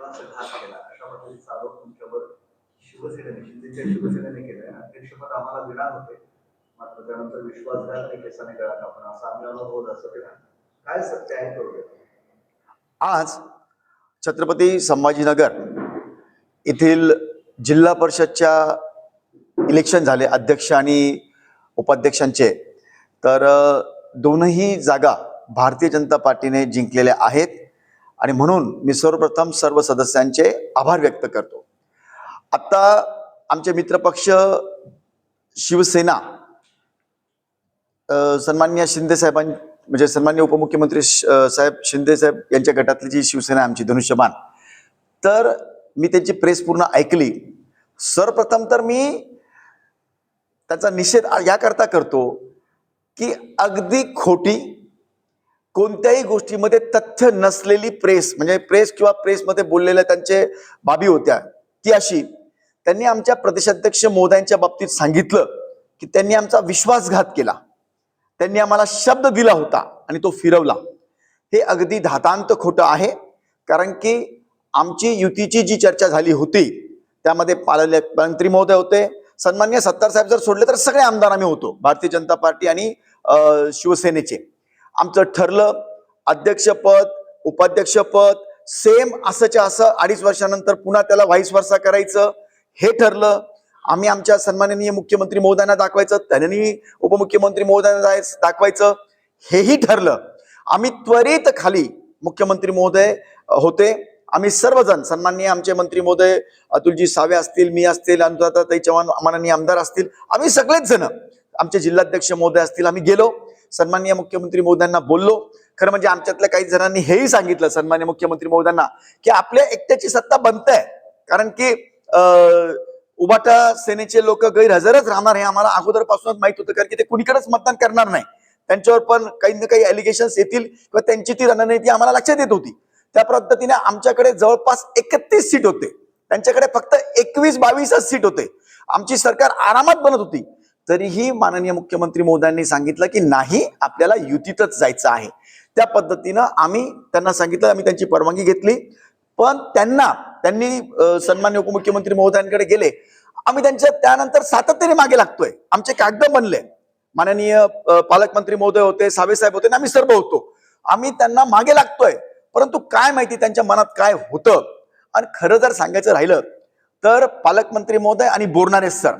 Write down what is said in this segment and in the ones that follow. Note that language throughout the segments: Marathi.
विश्वासाचा घात केला अशा पद्धतीचा आरोप तुमच्यावर शिवसेनेने शिंदेच्या शिवसेनेने केलाय. अध्यक्षपद आम्हाला देणार होते, मात्र त्यानंतर विश्वासघात आणि केसाने गळा कापणं असा आम्ही अनुभव असं केला. काय सत्य आहे तेवढं? आज छत्रपती संभाजीनगर येथील जिल्हा परिषदच्या इलेक्शन झाले अध्यक्ष आणि उपाध्यक्षांचे. तर दोनही जागा भारतीय जनता पार्टीने जिंकलेल्या आहेत आणि म्हणून मी सर्वप्रथम सर्व सदस्यांचे आभार व्यक्त करतो. आता आमचे मित्रपक्ष शिवसेना सन्माननीय शिंदे साहेबां म्हणजे सन्माननीय उपमुख्यमंत्री साहेब शिंदे साहेब यांच्या गटातली जी शिवसेना आमची धनुष्यबाण, तर मी त्यांची प्रेस पूर्ण ऐकली. सर्वप्रथम तर मी त्याचा निषेध याकरता करतो की अगदी खोटी, कोणत्याही गोष्टीमध्ये तथ्य नसलेली प्रेस, म्हणजे प्रेस किंवा प्रेसमध्ये बोललेल्या त्यांचे बाबी होत्या ती अशी, त्यांनी आमच्या प्रदेशाध्यक्ष महोदयांच्या बाबतीत सांगितलं की त्यांनी आमचा विश्वासघात केला, त्यांनी आम्हाला शब्द दिला होता आणि तो फिरवला. हे अगदी धातांत खोटं आहे. कारण की आमची युतीची जी चर्चा झाली होती त्यामध्ये पालकमंत्री महोदय होते, सन्माननीय सत्तार साहेब जर सोडले तर सगळे आमदार आम्ही होतो, भारतीय जनता पार्टी आणि शिवसेनेचे. आमचं ठरलं अध्यक्षपद उपाध्यक्षपद सेम असंच्या असं 2.5 वर्षानंतर पुन्हा त्याला व्हाईस वर्सा करायचं हे ठरलं. आम्ही आमच्या सन्माननीय मुख्यमंत्री महोदयांना दाखवायचं, त्यांनी उपमुख्यमंत्री महोदयांना दाखवायचं हेही ठरलं. आम्ही त्वरित खाली मुख्यमंत्री महोदय होते, आम्ही सर्वजण सन्माननीय आमचे मंत्री महोदय अतुलजी सावे असतील, मी असतील, अनुराधाताई चव्हाण माननीय आमदार असतील, आम्ही सगळेच जण, आमचे जिल्हाध्यक्ष महोदय असतील, आम्ही गेलो सन्माननीय मुख्यमंत्री महोदयांना बोललो. खरं म्हणजे आमच्यातल्या काही जणांनी हेही सांगितलं सन्माननीय मुख्यमंत्री महोदयांना की आपल्या एकट्याची सत्ता बनते, कारण की उबाटा सेनेचे लोक गैरहजरच राहणार हे आम्हाला अगोदरपासूनच माहित होतं, कारण की ते कुणीकडेच मतदान करणार नाही, त्यांच्यावर पण काही ना काही एलिगेशन्स येतील किंवा त्यांची ती रणनीती आम्हाला लक्षात येत होती. त्या पद्धतीने आमच्याकडे जवळपास 31 सीट होते, त्यांच्याकडे फक्त 21-22 सीट होते. आमची सरकार आरामात बनत होती. तरीही माननीय मुख्यमंत्री महोदयांनी सांगितलं की नाही, आपल्याला युतीतच जायचं आहे. त्या पद्धतीनं आम्ही त्यांना सांगितलं, आम्ही त्यांची परवानगी घेतली. पण त्यांनी सन्माननीय उपमुख्यमंत्री महोदयांकडे गेले. आम्ही त्यांच्या त्यानंतर सातत्याने मागे लागतोय, आमचे कागद बनले, माननीय पालकमंत्री महोदय होते, सावे साहेब होते, आम्ही सर्व होतो, आम्ही त्यांना मागे लागतोय. परंतु काय माहिती त्यांच्या मनात काय होतं. आणि खरं जर सांगायचं राहिलं तर पालकमंत्री महोदय आणि बोरनारे सर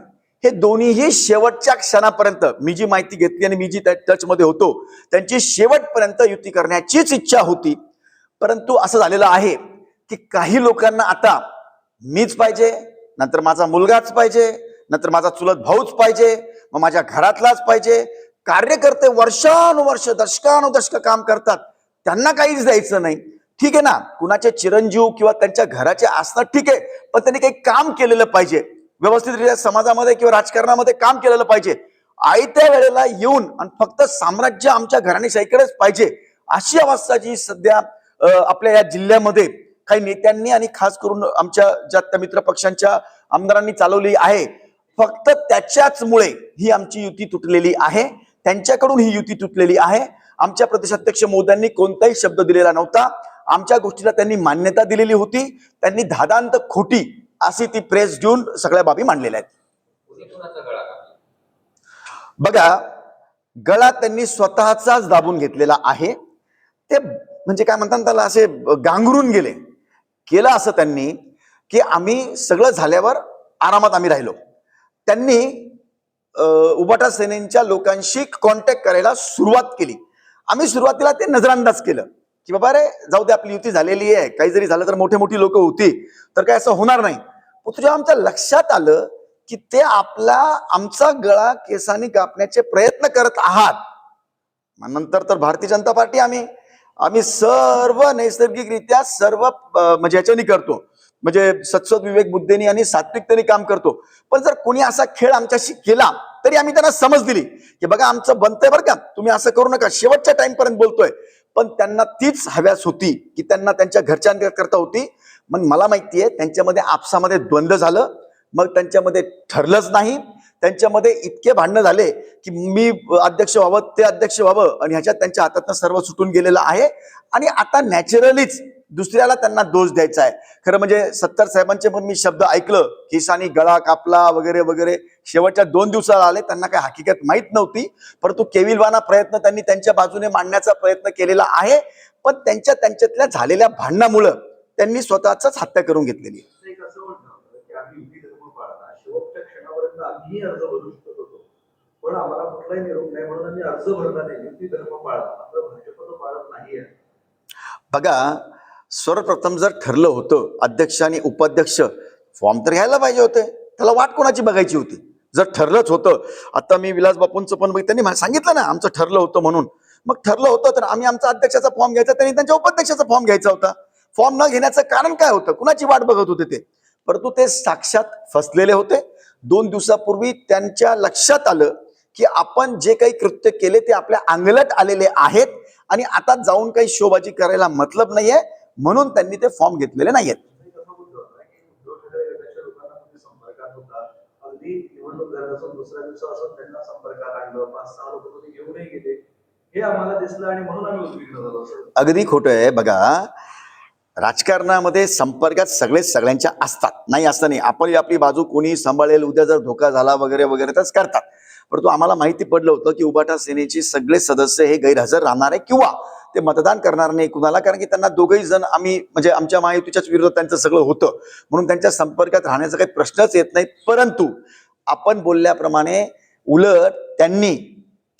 हे दोन्हीही शेवटच्या क्षणापर्यंत, मी जी माहिती घेतली आणि मी जी टच मध्ये होतो, त्यांची शेवटपर्यंत युती करण्याचीच इच्छा होती. परंतु असं झालेलं आहे की काही लोकांना आता मीच पाहिजे, नंतर माझा मुलगाच पाहिजे, नंतर माझा चुलत भाऊच पाहिजे, मग माझ्या घरातलाच पाहिजे. कार्यकर्ते वर्षानुवर्ष दशकानुदशक काम करतात, त्यांना काहीच द्यायचं नाही. ठीक आहे ना, कुणाचे चिरंजीव किंवा त्यांच्या घराचे असणं ठीक आहे, पण त्यांनी काही काम केलेलं पाहिजे, व्यवस्थितरित्या समाजामध्ये किंवा राजकारणामध्ये काम केलेलं पाहिजे. आयत्या वेळेला येऊन आणि फक्त साम्राज्य आमच्या घराणेशाहीकडेच पाहिजे, अशी अवस्था जी सध्या आपल्या या जिल्ह्यामध्ये काही नेत्यांनी आणि खास करून आमच्या ज्या मित्र पक्षांच्या आमदारांनी चालवली आहे, फक्त त्याच्याचमुळे ही आमची युती तुटलेली आहे, त्यांच्याकडून ही युती तुटलेली आहे. आमच्या प्रदेशाध्यक्ष मोदयांनी कोणताही शब्द दिलेला नव्हता, आमच्या गोष्टीला त्यांनी मान्यता दिलेली होती. त्यांनी धादांत खोटी अशी ती प्रेस घेऊन सगळ्या बाबी मांडलेल्या आहेत. बघा, गळा त्यांनी स्वतःचाच दाबून घेतलेला आहे. ते म्हणजे काय म्हणतात त्याला, असे गांगरून केलं असं त्यांनी की आम्ही सगळं झाल्यावर आरामात आम्ही राहिलो. त्यांनी उबाटा सेनेच्या लोकांशी कॉन्टॅक्ट करायला सुरुवात केली. आम्ही सुरुवातीला ते नजरांदाज केलं की बाबा रे जाऊ दे, आपली युती झालेली आहे, काही जरी झालं तर मोठी लोक होती तर काय असं होणार नाही. पण तुझ्या आमच्या लक्षात आलं की ते आमचा गळा केसांनी कापण्याचे प्रयत्न करत आहात. नंतर तर भारतीय जनता पार्टी आम्ही सर्व नैसर्गिकरित्या सर्व म्हणजे याच्यानी करतो, म्हणजे सत्सद विवेक बुद्धीने आणि सात्विकतेने काम करतो. पण जर कोणी असा खेळ आमच्याशी केला तरी आम्ही त्यांना समज दिली की बघा आमचं बनतंय बरं का, तुम्ही असं करू नका, शेवटच्या टाइम पर्यंत बोलतोय. पण त्यांना तीच हव्यास होती की त्यांना त्यांच्या घरच्यांकरता होती. मग मला माहितीये त्यांच्यामध्ये आपसामध्ये द्वंद्व झालं, मग त्यांच्यामध्ये ठरलंच नाही. त्यांच्यामध्ये इतके भांडणं झाले की मी अध्यक्ष व्हावं, ते अध्यक्ष व्हावं, आणि ह्याच्यात त्यांच्या हातातनं सर्व सुटून गेलेलं आहे. आणि आता नॅचरलीच दुसऱ्याला त्यांना दोष द्यायचा आहे. खरं म्हणजे सत्तार साहेबांचे पण मी शब्द ऐकलं, केसानी गळा कापला वगैरे वगैरे. शेवटच्या 2 दिवसाला आले, त्यांना काही हकीकत माहीत नव्हती, परंतु केविलवाना प्रयत्न त्यांनी त्यांच्या बाजूने मांडण्याचा प्रयत्न केलेला आहे. पण त्यांच्यातल्या झालेल्या भांडणामुळं त्यांनी स्वतःच हत्या करून घेतलेली आहे. एक असं म्हणणं होतं की आम्ही युती धर्म पाळला, शेवटच्या क्षणापर्यंत आम्ही अर्ज भरू शकत होतो, पण आम्हाला कुठलाही निरोप नाही म्हणून आम्ही अर्ज भरला नाही, युती धर्म पाळला. मात्र भाजप तो पाळत नाहीये. बघा, सर्वप्रथम जर ठरलं होतं अध्यक्ष आणि उपाध्यक्ष, फॉर्म तर घ्यायला पाहिजे होते. त्याला वाट कोणाची बघायची होती? जर ठरलंच होतं, आता मी विलास बापूंचं पण त्यांनी सांगितलं ना आमचं ठरलं होतं म्हणून. मग ठरलं होतं तर आम्ही आमचा अध्यक्षाचा फॉर्म घ्यायचा, त्यांनी त्यांच्या उपाध्यक्षाचा फॉर्म घ्यायचा होता. फॉर्म न घेण्याचं कारण काय होतं? कुणाची वाट बघत होते ते? परंतु ते साक्षात फसलेले होते. 2 दिवसापूर्वी त्यांच्या लक्षात आलं की आपण जे काही कृत्य केले ते आपल्या अंगलट आलेले आहेत, आणि आता जाऊन काही शोबाजी करायला मतलब नाहीये, म्हणून त्यांनी ते फॉर्म घेतलेले नाहीयेत. कसं बोलतो ना की उद्धव ठाकरे गटाच्या लोकांना तुम्ही संपर्कात होता, अगदी निवडणूक झाल्यापासून दुसऱ्या दिवसापासून त्यांना संपर्कात आणलं, 5-6 लोक तुम्ही घेऊनही गेले, हे आम्हाला दिसलं आणि म्हणून आम्ही उद्विग्न झालो. अगदी खोटं आहे. बघा, राजकारणामध्ये संपर्कात सगळ्यांच्या असतात, नाही असं नाही. आपण आपली बाजू कोणी सांभाळेल, उद्या जर धोका झाला वगैरे वगैरे तर करतात. परंतु आम्हाला माहिती पडलं होतं की उबाटा सेनेचे सगळे सदस्य हे गैरहजर राहणार आहे किंवा ते मतदान करणार नाही कुणाला, कारण की त्यांना दोघही जण आम्ही म्हणजे आमच्या महायुतीच्याच विरोधात त्यांचं सगळं होतं, म्हणून त्यांच्या संपर्कात राहण्याचा काही प्रश्नच येत नाही. परंतु आपण बोलल्याप्रमाणे उलट त्यांनी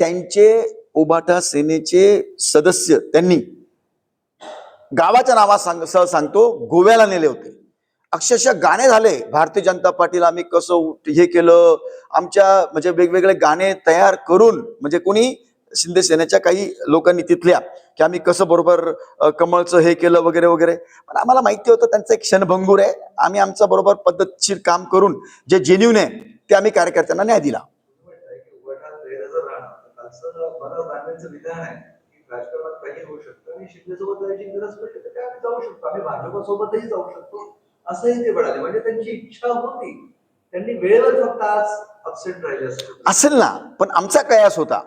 त्यांचे उबाटा सेनेचे सदस्य त्यांनी गावाच्या नावासह सांगतो गोव्याला नेले होते. अक्षरशः गाणे झाले, भारतीय जनता पार्टीला आम्ही कसं हे केलं, आमच्या म्हणजे वेगवेगळे गाणे तयार करून, म्हणजे कोणी शिंदे सेनेच्या काही लोकांनी तिथल्या, की आम्ही कसं बरोबर कमळचं हे केलं वगैरे वगैरे. पण आम्हाला माहिती होतं त्यांचं एक क्षणभंगूर आहे. आम्ही आमचं बरोबर पद्धतशीर काम करून जे जेन्युन आहे ते आम्ही कार्यकर्त्यांना न्याय दिला. विधान आहे की राजकारणात काही होऊ शकतं आणि शिंदेसोबत जायची गरज पडली तर आम्ही जाऊ शकतो, आम्ही भाजपसोबतही जाऊ शकतो, असंही ते म्हणाले. म्हणजे त्यांची इच्छा होती, त्यांनी वेळेवर फक्त आज अबसेंट राहिले असेल ना. पण आमचा कयास होता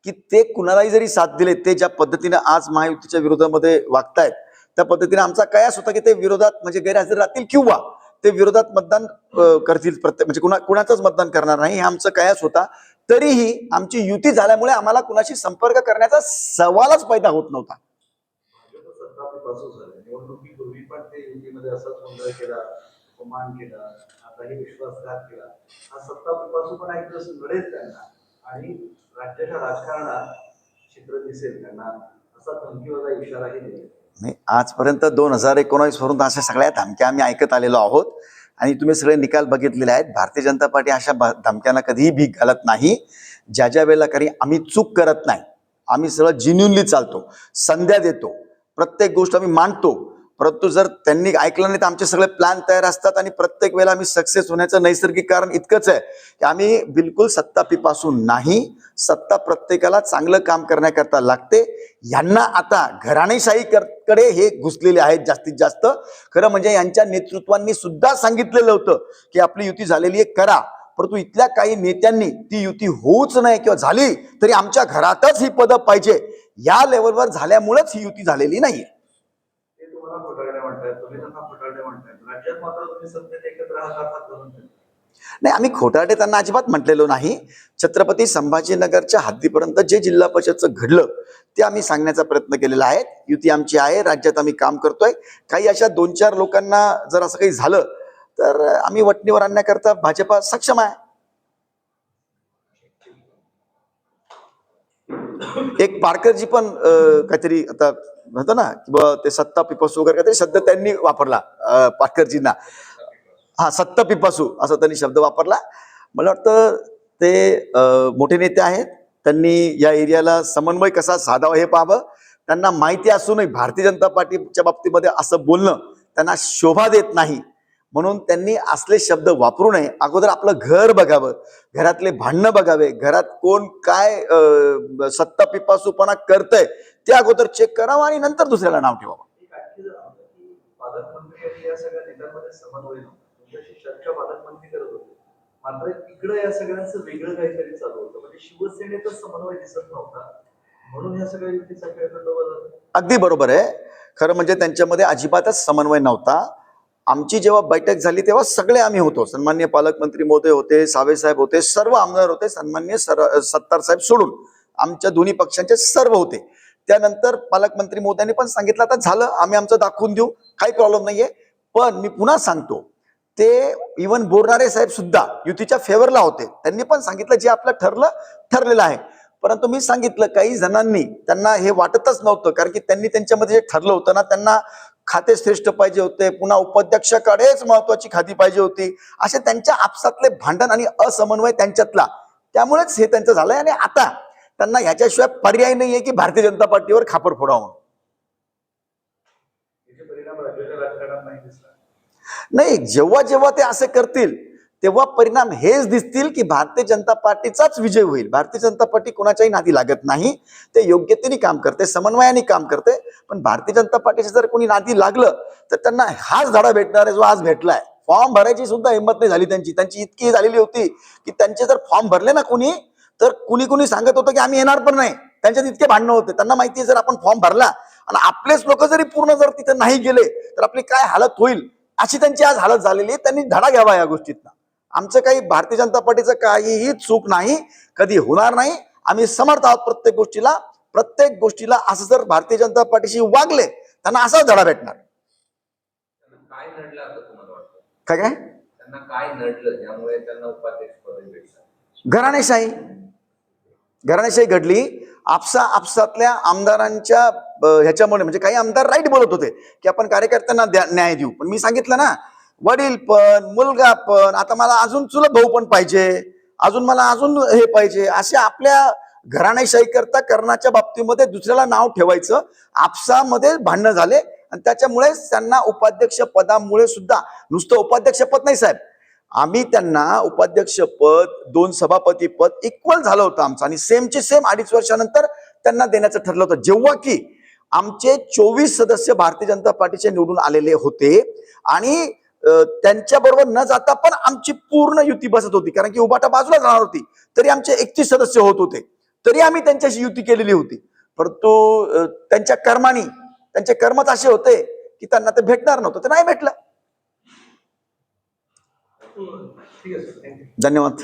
की ते कुणालाही जरी साथ दिले, ते ज्या पद्धतीने आज महायुतीच्या विरोधामध्ये वागतायत त्या पद्धतीने आमचा कयास होता की ते विरोधात म्हणजे गैरहजर राहतील किंवा ते विरोधात मतदान करतील, प्रत्येक म्हणजे कुणाचंच मतदान करणार नाही, हे आमचं कयास होता. तरीही आमची युती झाल्यामुळे आम्हाला कुणाशी संपर्क करण्याचा सवालच पैदा होत नव्हता. निवडणुकीपूर्वी पण ते युतीमध्ये असाच गोंधळ केला, अपमान केला, आताही विश्वासघात केला. हा सत्तापासून पण एक दिवस लढेल त्यांना आणि राज्याच्या राजकारणात चित्र दिसेल त्यांना, असा धमकीवाला इशाराही दिला. नाही, आजपर्यंत 2019 वरून अशा सगळ्या धमक्या आम्ही ऐकत आलेलो आहोत आणि तुम्ही सगळे निकाल बघितलेले आहेत. भारतीय जनता पार्टी अशा धमक्यांना कधीही भीक घालत नाही. ज्या वेळेला काही आम्ही चूक करत नाही, आम्ही सगळं जिन्युनली चालतो, संध्या देतो, प्रत्येक गोष्ट आम्ही मांडतो. परंतु जर त्यांनी ऐकलं नाही तर आमचे सगळे प्लॅन तयार असतात आणि प्रत्येक वेळेला आम्ही सक्सेस होण्याचं नैसर्गिक कारण इतकंच आहे की आम्ही बिलकुल सत्ता पिपासून नाही. सत्ता प्रत्येकाला चांगलं काम करण्याकरता लागते. यांना आता घराणेशाही कडे हे घुसलेले आहेत जास्तीत जास्त. खरं म्हणजे यांच्या नेतृत्वांनी सुद्धा सांगितलेलं होतं की आपली युती झालेली आहे, करा. परंतु इथल्या काही नेत्यांनी ती युती होऊच नाही किंवा झाली तरी आमच्या घरातच ही पदं पाहिजे, या लेवलवर झाल्यामुळेच ही युती झालेली नाहीये. तुम्हाला खोटारडे म्हणतायत, तुम्ही त्यांना खोटारडे म्हणतायत, राज्यात मात्र तुम्ही सत्तेत एकत्र आहात म्हणून. नाही, आम्ही खोटारडे त्यांना अजिबात म्हटलेलो नाही. छत्रपती संभाजीनगरच्या हद्दीपर्यंत जे जिल्हा परिषदचं घडलं ते आम्ही सांगण्याचा प्रयत्न केलेला आहे. युती आमची आहे, राज्यात आम्ही काम करतोय. काही अशा 2-4 लोकांना जर असं काही झालं तर आम्ही वटणीवर आणण्याकरता भाजपा सक्षम आहे. एक पारकरजी पण काहीतरी आता म्हणतो ना की ते सत्ता पिपासू वगैरे काहीतरी शब्द त्यांनी वापरला पारकरजींना. हा, सत्ता पिपासू असं त्यांनी शब्द वापरला. मला वाटतं ते मोठे नेते आहेत, त्यांनी या एरियाला समन्वय कसा साधावा हे पाहावं. त्यांना माहिती असूनही भारतीय जनता पार्टीच्या बाबतीमध्ये असं बोलणं त्यांना शोभा देत नाही, म्हणून त्यांनी असले शब्द वापरू नये. अगोदर आपलं घर बघावं, घरातले भांडणं बघावे, घरात कोण काय सत्ता पिपासूपणा करतंय ते अगोदर चेक करावं आणि नंतर दुसऱ्याला नाव ठेवावं. पालकमंत्री या सगळ्या नेत्यांमध्ये समन्वय नव्हता. तुमच्याशी चर्चा पालकमंत्री करत होते, मात्र इकडे या सगळ्यांचं वेगळं काहीतरी चालू होतं. म्हणजे शिवसेनेचा समन्वय दिसत नव्हता, म्हणून ह्या सगळ्या युतीचा खेळ खंडोबा झाला. अगदी बरोबर आहे. खरं म्हणजे त्यांच्यामध्ये अजिबातच समन्वय नव्हता. आमची जेव्हा बैठक झाली तेव्हा सगळे आम्ही होतो. सन्माननीय पालकमंत्री महोदय होते, सावे साहेब होते, सर्व आमदार होते, सन्माननीय सत्तार साहेब सोडून आमच्या दोन्ही पक्षांचे सर्व होते. त्यानंतर पालकमंत्री महोदयांनी पण सांगितलं आता झालं, आम्ही आमचं दाखवून देऊ, काही प्रॉब्लेम नाहीये. पण मी पुन्हा सांगतो, ते इवन बोरणारे साहेब सुद्धा युतीच्या फेवरला होते. त्यांनी पण सांगितलं जे आपलं ठरलेलं आहे. परंतु मी सांगितलं काही जणांनी त्यांना हे वाटतच नव्हतं, कारण की त्यांनी त्यांच्यामध्ये जे ठरलं होतं ना, त्यांना खाते श्रेष्ठ पाहिजे होते, पुन्हा उपाध्यक्षाकडेच महत्वाची खाती पाहिजे होती, असे त्यांच्या आपसातले भांडण आणि असमन्वय त्यांच्यातला, त्यामुळेच हे त्यांचं झालंय. आणि आता त्यांना ह्याच्याशिवाय पर्याय नाहीये की भारतीय जनता पार्टीवर खापर फोडावं. याचे परिणाम राज्याच्या राजकारणात नाही दिसला. नाही, जेव्हा जेव्हा ते असे करतील तेव्हा परिणाम हेच दिसतील की भारतीय जनता पार्टीचाच विजय होईल. भारतीय जनता पार्टी कोणाच्याही नादी लागत नाही, ते योग्यतेने काम करते, समन्वयाने काम करते. पण भारतीय जनता पार्टीचे जर कोणी नादी लागलं तर त्यांना हाच धडा भेटणार आहे जो आज भेटलाय. फॉर्म भरायची सुद्धा हिंमत नाही झाली त्यांची इतकी झालेली होती की त्यांचे जर फॉर्म भरले ना कोणी, तर कुणी सांगत होतं की आम्ही येणार पण नाही. त्यांच्यात इतके भांडणं होते. त्यांना माहिती आहे जर आपण फॉर्म भरला आणि आपलेच लोक जरी पूर्ण जर तिथे नाही गेले तर आपली काय हालत होईल, अशी त्यांची आज हालत झालेली. त्यांनी धडा घ्यावा या गोष्टीतनं. आमचं काही भारतीय जनता पार्टीचं काहीही चूक नाही, कधी होणार नाही. आम्ही समर्थ आहोत प्रत्येक गोष्टीला. असं जर भारतीय जनता पार्टीशी वागले त्यांना असाच धडा भेटणार. काय नडलं असं तुम्हाला वाटतं? काय त्यांना काय नडलं ज्यामुळे त्यांना उपाध्यक्ष पद भेटलं? घराणेशाही घडली. आपसातल्या आमदारांच्या ह्याच्यामुळे. म्हणजे काही आमदार राईट बोलत होते की आपण कार्यकर्त्यांना न्याय देऊ, पण मी सांगितलं ना, वडील पण, मुलगा पण, आता मला अजून चुलत भाऊ पण पाहिजे, मला अजून हे पाहिजे, असे आपल्या घराणेशाही करता करण्याच्या बाबतीमध्ये दुसऱ्याला नाव ठेवायचं. आपसामध्ये भांडणं झाले आणि त्याच्यामुळे त्यांना उपाध्यक्ष पदामुळे सुद्धा, नुसतं उपाध्यक्ष पद नाही साहेब, आम्ही त्यांना उपाध्यक्ष पद, 2 सभापती पद इक्वल झालं होतं आमचं, आणि सेमचे सेम 2.5 वर्षानंतर त्यांना देण्याचं ठरलं होतं. जेव्हा की आमचे 24 सदस्य भारतीय जनता पार्टीचे निवडून आलेले होते आणि त्यांच्या बरोबर न जाता पण आमची पूर्ण युती बसत होती, कारण की उभाटा बाजूला जाणार होती, तरी आमचे 31 सदस्य होत होते, तरी आम्ही त्यांच्याशी युती केलेली होती. परंतु त्यांच्या कर्मानी, त्यांचे कर्मच असे होते की त्यांना ते भेटणार नव्हतं, ते नाही भेटलं. ठीक आहे सर, थँक्यू. धन्यवाद.